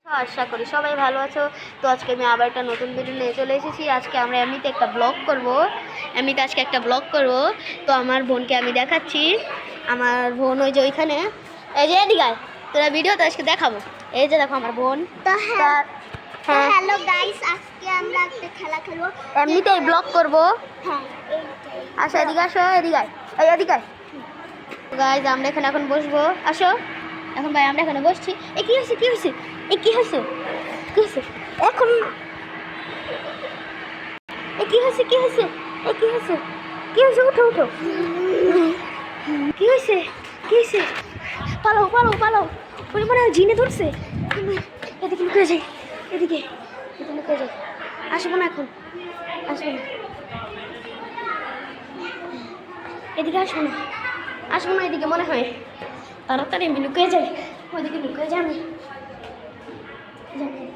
আশা করি সবাই ভালো আছো। তো আজকে আমি আবার একটা নতুন ভিডিও নিয়ে চলে এসেছি। আজকে আমরা এমনিতে একটা ব্লগ করব। তো আমার বোনকে আমি দেখাচ্ছি। আমার বোন ওই যে ওইখানে, এই যে এদিকে তোরা ভিডিওতে আজকে দেখাবো। এই যে দেখো আমার বোন। হ্যাঁ হ্যালো গাইস, আজকে আমরা একটা খেলা খেলবো, এমনিতেই ব্লগ করব। হ্যাঁ আসো এদিকে, আসো এদিকে, এদিকে গাইস। আমরা এখানে এখন বসবো, আসো এখন। ভাই আমরা এখানে বসছি। এ কি হয়েছে, কি হয়েছে, এ কি হয়েছে, কি হয়েছে এখন, এ কি হয়েছে, কি হয়েছে, এ কি হয়েছে, কি হয়েছে, উঠো উঠো, কি হয়েছে, কি হয়েছে, পালাও পালাও পালাও, ওই মনে হয় জিনে ধরছে। এদিকে লুকে যাই, এদিকে এদিকে লুকে যাই। আসবো না এখন, আসবো না, এদিকে আসবো না, আসবো না এদিকে। মনে হয় তাড়াতাড়ি আমি লুকে যাই, ওইদিকে লুকে যাই আমি,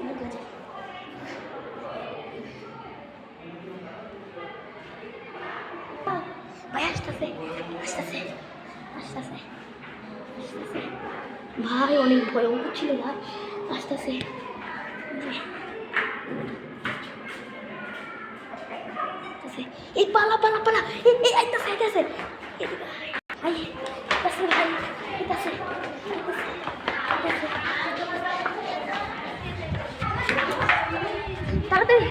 লুকে যাই। ভাই আসতেছে, আসতেছে, আসতেছে, আসতেছে। ভাই অনেক ভয়ঙ্কর ছিল ভাই, আসতেছে। এই পালা পালা পালা, এই আইতাছে আইতাছে, এদিকে আই, আইতাছে ভাই, আইতাছে, তাড়াতাড়ি।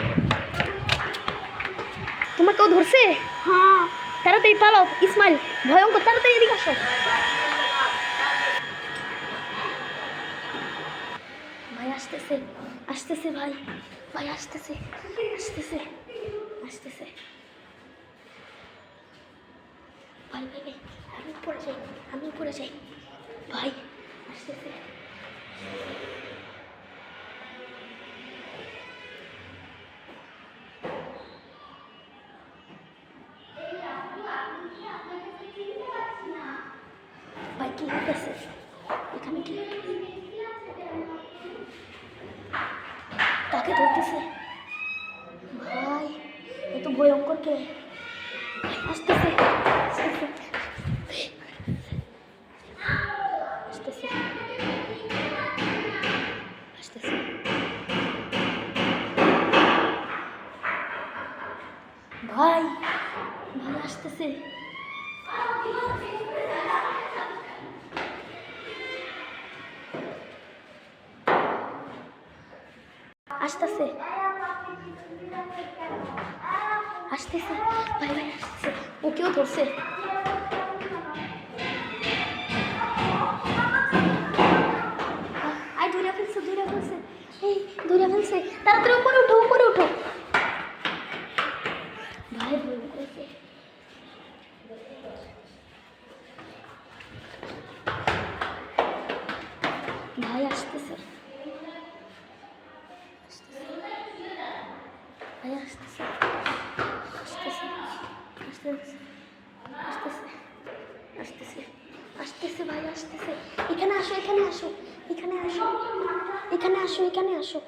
তোমার কেউ ধরছে? হ্যাঁ তাড়াতাড়ি পালাও ইসমাইল, ভয়ঙ্কর, তাড়াতাড়ি এদিকে আসো। ভাই আসতেছে, আসতেছে ভাই, ভাই আসতেছে, আসতেছে, আসতেছে। ভাই ভাই ভাই, আমি উপরে যাই, আমি উপরে যাই। ভাই আসতেছে। ভাই কি হইতেছে এখানে, কি কাকে ধরতেছে? ভাই এত ভয়ঙ্কর কে? আসতেছে, আসতেছে, আসতেছে, আসতেছে। ভাই ভাই আসতেছে, আসতেছে, আসতেছে। ভাই ভাই আসতেছে, ওকেও ধরছে। আই ধরে ফেলছে, ধরে ফেলছে, এই ধরে ফেলছে। তাড়াতাড়ি উপরে উঠো, উপরে উঠো। ভাই ভয় করেছে। ভাই আসতেছে, ভাই আসতেছে, আসতেছে, আসতেছে, আসতেছে, আসতেছে, আসতেছে। ভাই আসতেছে। এখানে আসো, এখানে আসো, এখানে আসো, এখানে আসো, এখানে আসো।